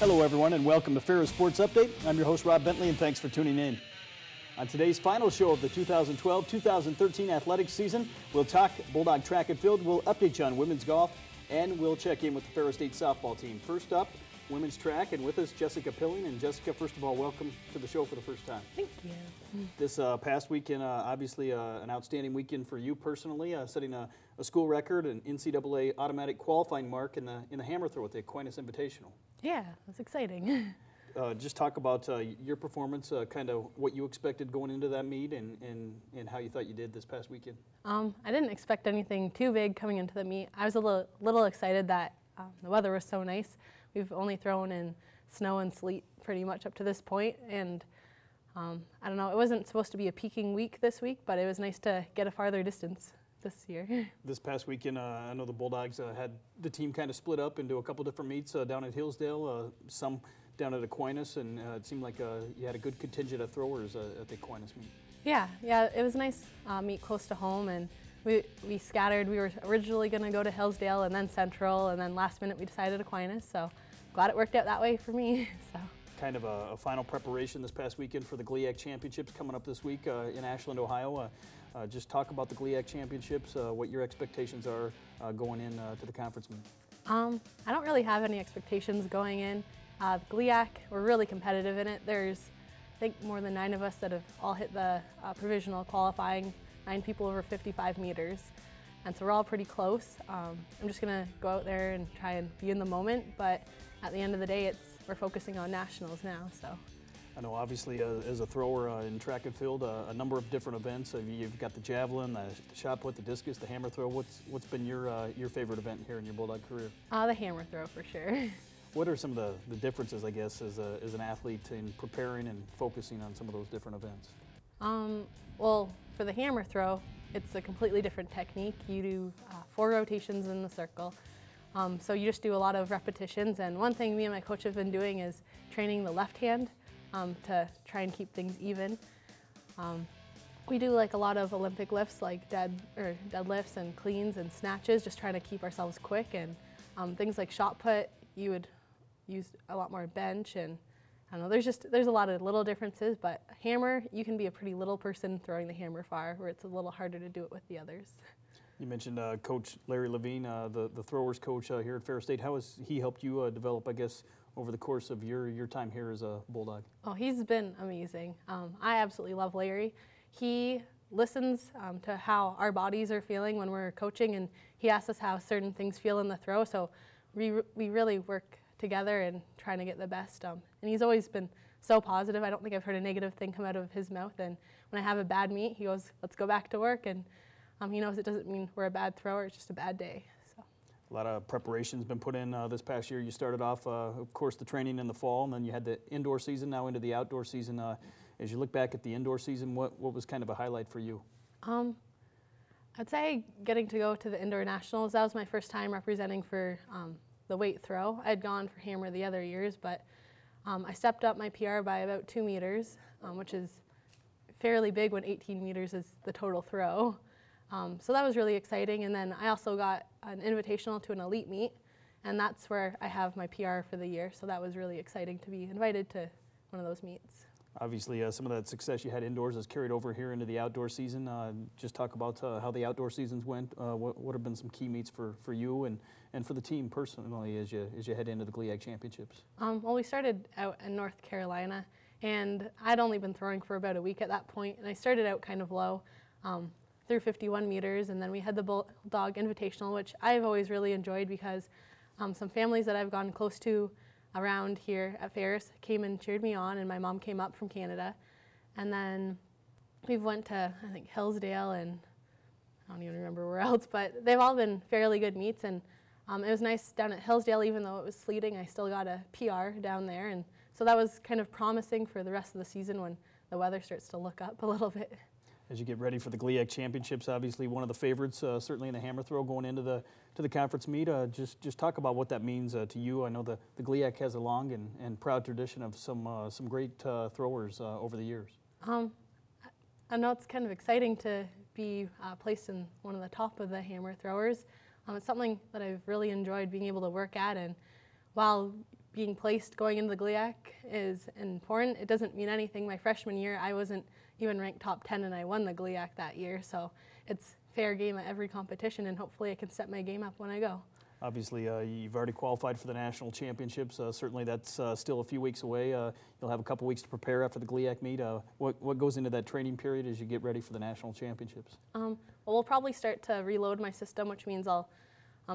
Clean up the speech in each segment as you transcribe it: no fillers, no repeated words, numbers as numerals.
Hello everyone and welcome to Ferris Sports Update. I'm your host Rob Bentley and thanks for tuning in. On today's final show of the 2012-2013 athletics season, we'll talk Bulldog track and field, we'll update you on women's golf, and we'll check in with the Ferris State softball team. First up, women's track, and with us Jessica Pilling. And Jessica, first of all, welcome to the show for the first time. Thank you. This past weekend, obviously an outstanding weekend for you personally, setting a school record, an NCAA automatic qualifying mark in the hammer throw at the Aquinas Invitational. Yeah, that's exciting. Just talk about your performance, kind of what you expected going into that meet and how you thought you did this past weekend. I didn't expect anything too big coming into the meet. I was a little excited that the weather was so nice. We've only thrown in snow and sleet pretty much up to this point, and I don't know, it wasn't supposed to be a peaking week this week, but it was nice to get a farther distance this year. This past weekend, I know the Bulldogs had the team kind of split up into a couple different meets down at Hillsdale, some down at Aquinas, and it seemed like you had a good contingent of throwers at the Aquinas meet. Yeah, it was a nice meet close to home, and we scattered. We were originally going to go to Hillsdale and then Central, and then last minute we decided Aquinas, so glad it worked out that way for me. So. Kind of a final preparation this past weekend for the GLIAC Championships coming up this week in Ashland, Ohio. Just talk about the GLIAC Championships, what your expectations are going in to the conference meet. I don't really have any expectations going in. GLIAC, we're really competitive in it. There's, I think, more than 9 of us that have all hit the provisional qualifying, 9 people over 55 meters. And so we're all pretty close. I'm just gonna go out there and try and be in the moment, but at the end of the day, we're focusing on nationals now, so. I know obviously as a thrower in track and field, a number of different events. You've got the javelin, the shot put, the discus, the hammer throw. What's been your favorite event here in your Bulldog career? The hammer throw for sure. What are some of the differences, I guess, as an athlete in preparing and focusing on some of those different events? Well, for the hammer throw, it's a completely different technique. You do 4 rotations in the circle. So you just do a lot of repetitions, and one thing me and my coach have been doing is training the left hand to try and keep things even. We do like a lot of Olympic lifts like deadlifts and cleans and snatches, just trying to keep ourselves quick, and things like shot put, you would use a lot more bench, and I don't know, there's a lot of little differences, but hammer, you can be a pretty little person throwing the hammer far, where it's a little harder to do it with the others. You mentioned Coach Larry Levine, the throwers coach here at Ferris State. How has he helped you develop, I guess, over the course of your time here as a Bulldog? Oh, he's been amazing. I absolutely love Larry. He listens to how our bodies are feeling when we're coaching, and he asks us how certain things feel in the throw, so we really work together and trying to get the best. And he's always been so positive. I don't think I've heard a negative thing come out of his mouth, and when I have a bad meet, he goes, let's go back to work, and he knows it doesn't mean we're a bad thrower, it's just a bad day. So. A lot of preparation's been put in this past year. You started off, of course, the training in the fall, and then you had the indoor season, now into the outdoor season. As you look back at the indoor season, what was kind of a highlight for you? I'd say getting to go to the indoor nationals. That was my first time representing for the weight throw. I'd gone for hammer the other years, but I stepped up my PR by about 2 meters, which is fairly big when 18 meters is the total throw. So that was really exciting, and then I also got an invitational to an elite meet, and that's where I have my PR for the year, so that was really exciting to be invited to one of those meets. Obviously, some of that success you had indoors is carried over here into the outdoor season. Just talk about how the outdoor seasons went. What have been some key meets for you and for the team personally as you head into the GLIAC Championships? Well, we started out in North Carolina, and I'd only been throwing for about a week at that point, and I started out kind of low. Through 51 meters, and then we had the Bulldog Invitational, which I've always really enjoyed because some families that I've gone close to around here at Ferris came and cheered me on, and my mom came up from Canada. And then we went to, I think, Hillsdale, and I don't even remember where else, but they've all been fairly good meets, and it was nice down at Hillsdale. Even though it was sleeting, I still got a PR down there, and so that was kind of promising for the rest of the season when the weather starts to look up a little bit. As you get ready for the GLIAC Championships, obviously one of the favorites, certainly in the hammer throw going into the conference meet. Just talk about what that means to you. I know the GLIAC has a long and proud tradition of some great throwers over the years. I know it's kind of exciting to be placed in one of the top of the hammer throwers. It's something that I've really enjoyed being able to work at, and while being placed going into the GLIAC is important. It doesn't mean anything. My freshman year, I wasn't even ranked top 10 and I won the GLIAC that year. So it's fair game at every competition, and hopefully I can step my game up when I go. Obviously, you've already qualified for the national championships. Certainly that's still a few weeks away. You'll have a couple weeks to prepare after the GLIAC meet. What goes into that training period as you get ready for the national championships? Well, we'll probably start to reload my system, which means I'll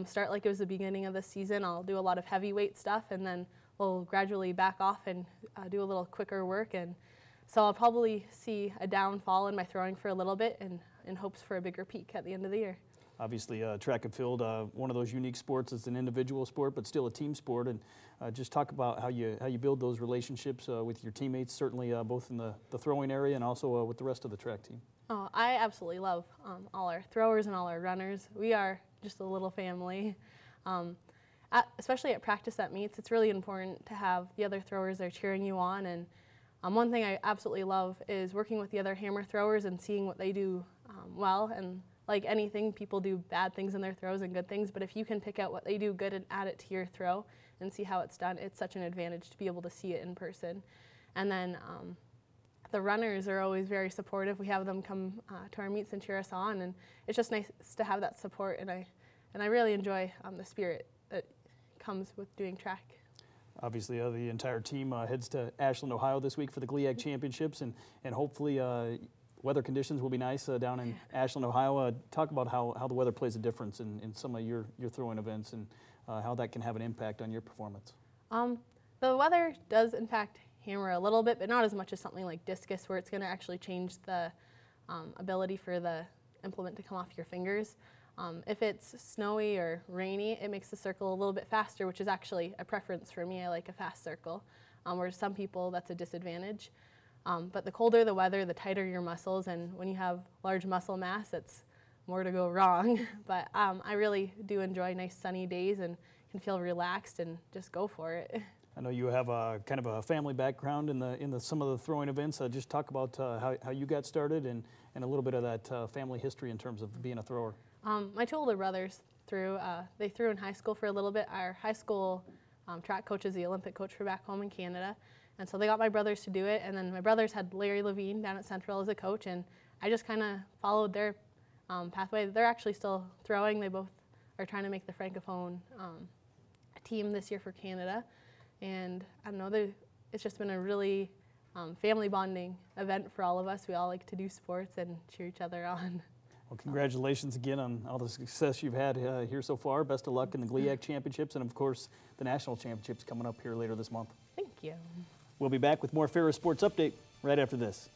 start like it was the beginning of the season. I'll do a lot of heavyweight stuff, and then we'll gradually back off and do a little quicker work. And so I'll probably see a downfall in my throwing for a little bit, and in hopes for a bigger peak at the end of the year. Obviously, track and field, one of those unique sports. It's an individual sport, but still a team sport. And just talk about how you build those relationships with your teammates, certainly both in the throwing area and also with the rest of the track team. Oh, I absolutely love all our throwers and all our runners. We are just a little family. Especially at practice at meets, it's really important to have the other throwers there cheering you on. And one thing I absolutely love is working with the other hammer throwers and seeing what they do well. And like anything, people do bad things in their throws and good things, but if you can pick out what they do good and add it to your throw and see how it's done, it's such an advantage to be able to see it in person. And then the runners are always very supportive. We have them come to our meets and cheer us on, and it's just nice to have that support, and I really enjoy the spirit that comes with doing track. Obviously, the entire team heads to Ashland, Ohio this week for the GLIAC Championships, and hopefully weather conditions will be nice down in Ashland, Ohio. Talk about how the weather plays a difference in some of your throwing events, and how that can have an impact on your performance. The weather does, in fact, hammer a little bit, but not as much as something like discus, where it's going to actually change the ability for the implement to come off your fingers. If it's snowy or rainy, it makes the circle a little bit faster, which is actually a preference for me. I like a fast circle, whereas some people that's a disadvantage. But the colder the weather, the tighter your muscles, and when you have large muscle mass, it's more to go wrong. But I really do enjoy nice sunny days and can feel relaxed and just go for it. I know you have a kind of a family background in some of the throwing events. Just talk about how you got started and a little bit of that family history in terms of being a thrower. My two older brothers threw. They threw in high school for a little bit. Our high school track coach is the Olympic coach for back home in Canada. And so they got my brothers to do it. And then my brothers had Larry Levine down at Central as a coach. And I just kind of followed their pathway. They're actually still throwing. They both are trying to make the Francophone team this year for Canada. And I don't know, it's just been a really family bonding event for all of us. We all like to do sports and cheer each other on. Well, congratulations again on all the success you've had here so far. Best of luck in the GLIAC Championships and, of course, the National Championships coming up here later this month. Thank you. We'll be back with more Ferris Sports Update right after this.